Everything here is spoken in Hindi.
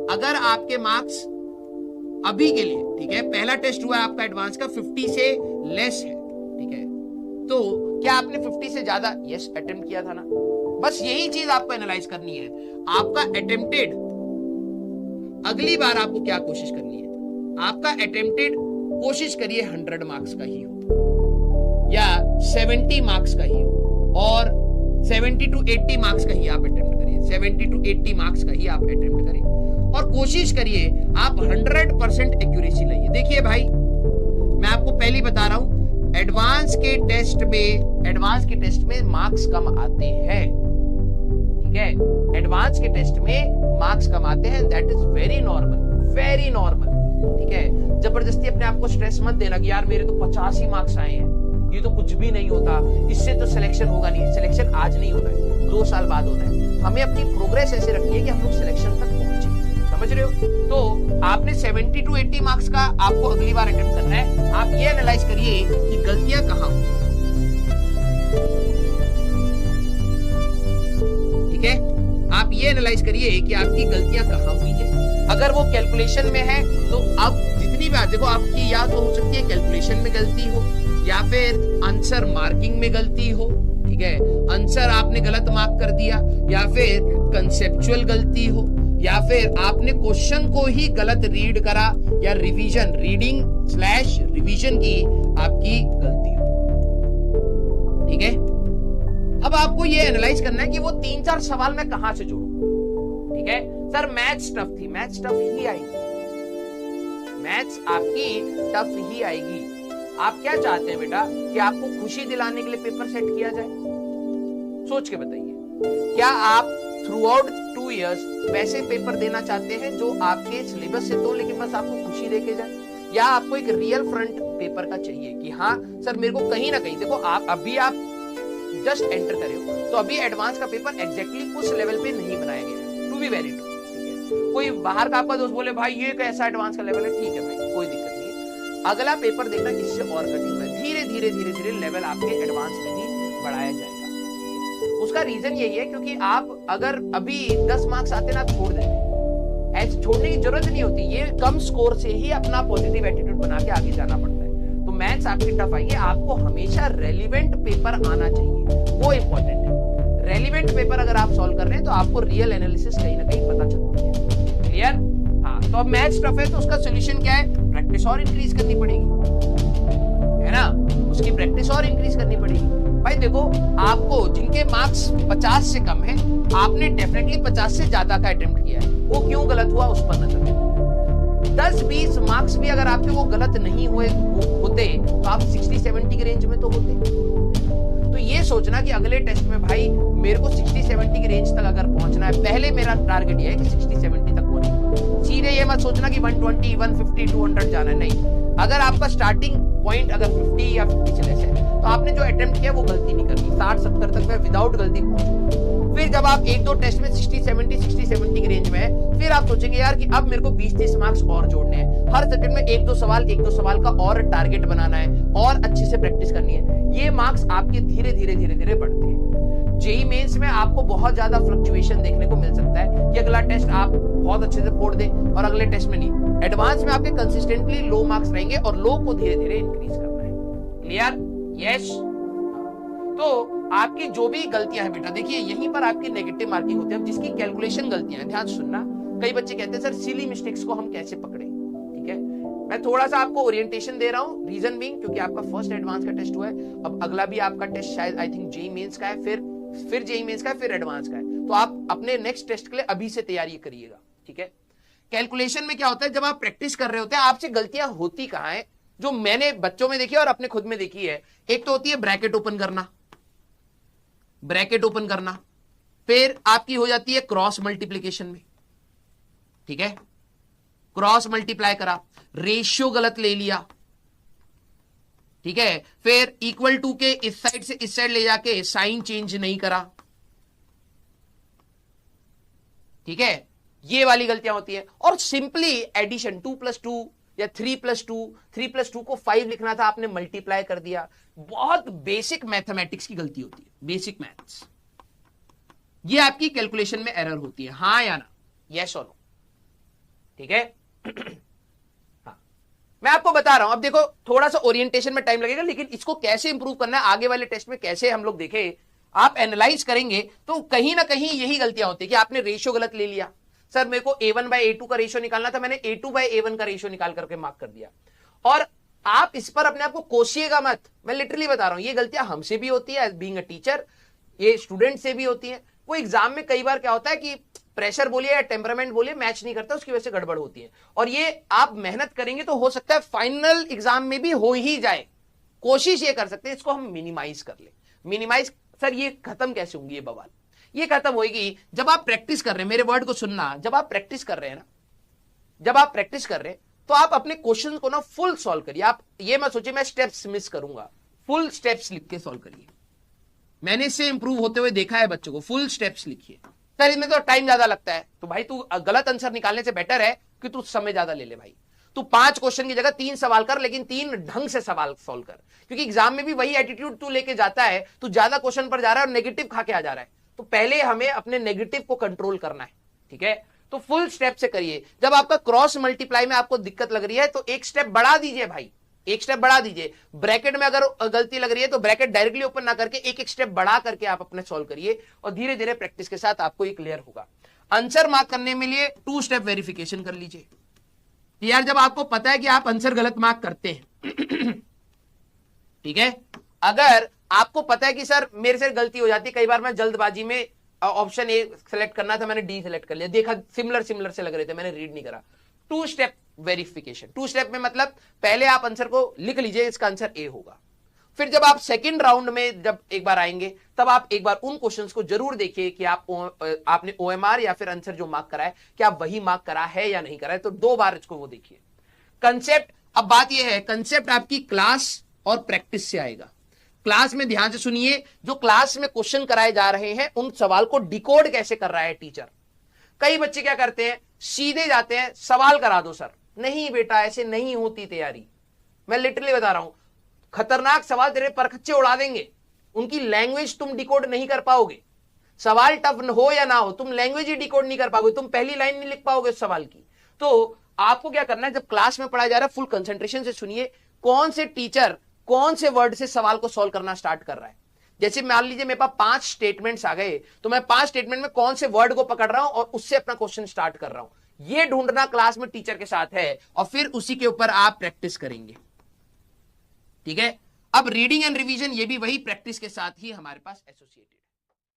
अगर आपके मार्क्स अभी के लिए, ठीक है, पहला टेस्ट हुआ है आपका एडवांस का, 50 से लेस है, ठीक है, तो क्या आपने 50 से ज्यादा यस अटेम्प्ट किया था ना? बस यही चीज आपको एनालाइज करनी है। आपका अटेम्प्टेड, अगली बार आपको क्या कोशिश करनी है, आपका अटेम्प्टेड कोशिश करिए 100 मार्क्स का ही हो या 70 मार्क्स का ही हो, और 70 to 80 मार्क्स का ही आप अटेम्प्ट करिए, 70 to 80 मार्क्स का ही आप अटेम्प्ट करिए, और कोशिश करिए आप 100% एक्यूरेसी लाइए। देखिए भाई, मैं आपको पहले ही बता रहा हूं, एडवांस के टेस्ट में मार्क्स कम आते हैं, ठीक है, एडवांस के टेस्ट में मार्क्स कम आते हैं, दैट इज वेरी नॉर्मल, ठीक है। जबरदस्ती अपने आप को स्ट्रेस मत देना कि यार मेरे तो 50 ही मार्क्स आए हैं, ये तो कुछ भी नहीं होता, इससे तो सिलेक्शन होगा नहीं। सिलेक्शन आज नहीं होता है, 2 साल बाद होता है। हमें अपनी प्रोग्रेस ऐसे रखनी है कि हम लोग सिलेक्शन तक पहुंचे, समझ रहे हो? तो आपने 70 to 80 मार्क्स का आपको अगली बार अटेम्प्ट करना है। आप ये एनालाइज करिए कि गलतियां कहां हुई, ठीक है, आप ये एनालाइज करिए कि आपकी गलतियां कहां हुई है। अगर वो कैलकुलेशन में है तो अब जितनी बार देखो, आपकी या तो हो सकती है कैलकुलेशन में गलती हो, या फिर आंसर मार्किंग में गलती हो, ठीक है, आंसर आपने गलत मार्क कर दिया, या फिर कंसेप्चुअल गलती हो, या फिर आपने क्वेश्चन को ही गलत रीड करा, या रीडिंग/रिवीजन की आपकी गलती हो, ठीक है। अब आपको ये एनालाइज करना है कि वो 3-4 सवाल मैं कहां से जोड़ूं, ठीक है। सर मैथ्स टफ थी, मैथ्स टफ ही आएगी, मैथ्स आपकी टफ ही आएगी। आप क्या चाहते हैं बेटा, कि आपको खुशी दिलाने के लिए पेपर सेट किया जाए? सोच के बताइए, क्या आप थ्रू आउट 2 इयर्स वैसे पेपर देना चाहते हैं जो आपके सिलेबस से तो, लेकिन बस आपको खुशी देके जाए, या आपको एक रियल फ्रंट पेपर का चाहिए कि हाँ सर मेरे को कहीं ना कहीं, देखो आप अभी आप जस्ट एंटर करे हो, तो अभी एडवांस का पेपर एग्जैक्टली उस लेवल पे नहीं बनाया गया है, टू बी वेरी ट्रू, ठीक है। कोई बाहर का आपका दोस्त बोले भाई ये कैसा एडवांस का लेवल है, ठीक है भाई कोई दिक्कत नहीं है, अगला पेपर देखना इससे और कठिन है, धीरे धीरे लेवल आपके एडवांस में भी बढ़ाया जाएगा। उसका रीजन यही है क्योंकि आप अगर अभी 10 मार्क्स आते ना, आप छोड़ देते, ऐसे छोड़ने की जरूरत नहीं होती, ये कम स्कोर से ही अपना पॉजिटिव एटीट्यूड बना के आगे जाना पड़ता है। तो मैथ्स आपकी टफ आएगी, आपको हमेशा रेलिवेंट पेपर आना चाहिए, वो इंपॉर्टेंट है। रेलिवेंट पेपर अगर आप सॉल्व कर रहे हैं तो आपको रियल एनालिसिस कहीं ना कहीं पता चलती है, क्लियर? हाँ, तो अब मैथ्स टफ है तो उसका सोल्यूशन क्या है? प्रैक्टिस और इंक्रीज करनी पड़ेगी, है ना, उसकी प्रैक्टिस और इंक्रीज करनी पड़ेगी। भाई देखो, आपको जिनके मार्क्स 50 से कम है, आपने डेफिनेटली 50 से ज्यादा का अटेम्प्ट किया है, वो क्यों गलत हुआ उस पर नजर दो। 10-20 मार्क्स भी अगर आपके वो गलत नहीं होते तो आप 60-70 के रेंज में तो होते। तो ये सोचना कि अगले टेस्ट में भाई मेरे को 60-70 की रेंज तक अगर पहुंचना है, पहले मेरा टारगेट ये है कि 60-70 तक पहुंचे। सीधे ये मत सोचना कि 120, 150, 200 जाना है, नहीं। अगर आपका स्टार्टिंग पॉइंट अगर 50 या 50 से लेस है तो आपने जो अटेम्प्ट किया वो गलती नहीं करनी, 60-70 तक मैं विदाउट गलती पहुंचूंगा। फिर जब आप 1-2 टेस्ट में 60-70 की रेंज में है, फिर आप सोचेंगे यार कि अब मेरे को 20-30 मार्क्स और जोड़ने हैं, हर सेकंड में 1-2 सवाल का और टारगेट बनाना है, और अच्छे से प्रैक्टिस करनी है। ये मार्क्स आपके धीरे धीरे बढ़ते हैं। जेईई मेंस में आपको बहुत ज्यादा फ्लक्चुएशन देखने को मिल सकता है कि अगला टेस्ट आप बहुत अच्छे से फोड़ दें और अगले टेस्ट में नहीं। एडवांस में आपके कंसिस्टेंटली लो मार्क्स रहेंगे और लो को धीरे धीरे इंक्रीज करना है, क्लियर? यस। तो आपकी जो भी गलतियां हैं बेटा, देखिए यहीं पर आपकी नेगेटिव मार्किंग होती है। अब जिसकी कैलकुलेशन गलतियां हैं, ध्यान सुनना, कई बच्चे कहते हैं सर सिली मिस्टेक्स को हम कैसे पकड़े, ठीक है। मैं थोड़ा सा आपको ओरिएंटेशन दे रहा हूं, रीजन बीइंग क्योंकि आपका फर्स्ट एडवांस का टेस्ट हुआ है, अब अगला भी आपका टेस्ट शायद आई थिंक जेईई मेंस का है, फिर जेईई मेंस का है, फिर एडवांस का है। तो आप अपने नेक्स्ट टेस्ट के लिए अभी से तैयारी करिएगा, ठीक है। कैलकुलेशन में क्या होता है, जब आप प्रैक्टिस कर रहे होते हैं आपसे गलतियां होती कहां है, जो मैंने बच्चों में देखी है और अपने खुद में देखी है। एक तो होती है ब्रैकेट ओपन करना, फिर आपकी हो जाती है क्रॉस मल्टीप्लीकेशन में, ठीक है, क्रॉस मल्टीप्लाई करा, रेशियो गलत ले लिया, ठीक है, फिर इक्वल टू के इस साइड से इस साइड ले जाके साइन चेंज नहीं करा, ठीक है, ये वाली गलतियां होती है। और सिंपली एडिशन 2+2 या 3+2 को 5 लिखना था, आपने मल्टीप्लाई कर दिया। बहुत बेसिक मैथमेटिक्स की गलती होती है, बेसिक मैथ्स, ये आपकी कैलकुलेशन में एरर होती है, हाँ या ना, यस और नो? ठीक है। हाँ, मैं आपको बता रहा हूं, अब देखो थोड़ा सा ओरिएंटेशन में टाइम लगेगा, लेकिन इसको कैसे इंप्रूव करना है आगे वाले टेस्ट में, कैसे हम लोग देखें, आप एनालाइज करेंगे तो कहीं ना कहीं यही गलतियां होती है कि आपने रेशियो गलत ले लिया। सर मेरे को A1/A2 का रेशियो निकालना था, मैंने A2/A1 का रेशियो निकाल करके मार्क कर दिया। और आप इस पर अपने आप को कोसिएगा मत, मैं लिटरली बता रहा हूं, ये गलतियां हमसे भी होती है एज बीइंग अ टीचर, ये स्टूडेंट से भी होती है। वो एग्जाम में कई बार क्या होता है कि प्रेशर बोलिए या टेम्परामेंट बोलिए मैच नहीं करता, उसकी वजह से गड़बड़ होती है। और ये आप मेहनत करेंगे तो हो सकता है फाइनल एग्जाम में भी हो ही जाए। कोशिश ये कर सकते हैं इसको हम मिनिमाइज कर ले। मिनिमाइज सर ये खत्म कैसे होंगी ये बवाल? ये खत्म होगी जब आप प्रैक्टिस कर रहे हैं, मेरे वर्ड को सुनना, जब आप प्रैक्टिस कर रहे हैं ना, जब आप प्रैक्टिस कर रहे हैं तो आप अपने क्वेश्चन को ना फुल सॉल्व करिए। आप ये मत सोचिए मैं स्टेप्स मिस करूंगा, फुल स्टेप्स लिख के सॉल्व करिए। मैंने इससे इंप्रूव होते हुए देखा है बच्चों को, फुल स्टेप्स लिखिए। सर इसमें तो टाइम ज्यादा लगता है, तो भाई तू गलत आंसर निकालने से बेटर है कि तू समय ज्यादा ले ले भाई। तू 5 क्वेश्चन की जगह 3 सवाल कर, लेकिन 3 ढंग से सवाल सॉल्व कर, क्योंकि एग्जाम में भी वही एटीट्यूड तू लेके जाता है, तू ज्यादा क्वेश्चन पर जा रहा है और नेगेटिव खा के आ जा रहा है। तो पहले हमें अपने नेगेटिव को कंट्रोल करना है, ठीक है। तो फुल स्टेप से करिए। जब आपका क्रॉस मल्टीप्लाई में आपको दिक्कत लग रही है तो एक स्टेप बढ़ा दीजिए भाई, एक स्टेप बढ़ा दीजिए। ब्रैकेट में अगर गलती लग रही है तो ब्रैकेट डायरेक्टली ओपन ना करके एक एक स्टेप बढ़ा करके आप अपने सॉल्व करिए, और धीरे धीरे प्रैक्टिस के साथ आपको ये क्लियर होगा। आंसर मार्क करने में लिए 2 स्टेप वेरिफिकेशन कर लीजिए। यार जब आपको पता है कि आप आंसर गलत मार्क करते हैं ठीक है, अगर आपको पता है कि सर मेरे से गलती हो जाती है, कई बार मैं जल्दबाजी में ऑप्शन ए सेलेक्ट करना था, मैंने डी सेलेक्ट कर लिया, देखा सिमिलर से लग रहे थे, मैंने रीड नहीं करा। 2 स्टेप वेरिफिकेशन। 2 स्टेप में मतलब पहले आप आंसर को लिख लीजिए, इसका आंसर ए होगा। फिर जब आप सेकंड राउंड में जब एक बार आएंगे तब आप एक बार उन क्वेश्चंस को जरूर देखिए कि आपने OMR या फिर आंसर जो मार्क करा है क्या आप वही मार्क करा है या नहीं करा है, तो 2 बार इसको वो देखिए। कंसेप्ट, अब बात यह है कंसेप्ट आपकी क्लास और प्रैक्टिस से आएगा। क्लास में ध्यान से सुनिए, जो क्लास में क्वेश्चन कराए जा रहे हैं उन सवाल को डिकोड कैसे कर रहा है टीचर। कई बच्चे क्या करते हैं, सीधे जाते हैं सवाल करा दो सर। नहीं बेटा ऐसे नहीं होती तैयारी, मैं लिटरली बता रहा हूं, खतरनाक सवाल तेरे परखच्चे उड़ा देंगे, उनकी लैंग्वेज तुम डिकोड नहीं कर पाओगे। सवाल टफ हो या ना हो, तुम लैंग्वेज ही डिकोड नहीं कर पाओगे, तुम पहली लाइन नहीं लिख पाओगे उस सवाल की। तो आपको क्या करना है, जब क्लास में पढ़ाया जा रहा है फुल कंसंट्रेशन से सुनिए कौन से टीचर कौन से वर्ड से सवाल को सॉल्व करना स्टार्ट कर रहा है। जैसे मान लीजिए मेरे पास 5 स्टेटमेंट्स आ गए, तो मैं 5 स्टेटमेंट में कौन से वर्ड को पकड़ रहा हूं और उससे अपना क्वेश्चन स्टार्ट कर रहा हूं। ये ढूंढना क्लास में टीचर के साथ है, और फिर उसी के ऊपर आप प्रैक्टिस करेंगे, ठीक है। अब रीडिंग एंड रिवीजन, ये भी वही प्रैक्टिस के साथ ही हमारे पास एसोसिएटेड।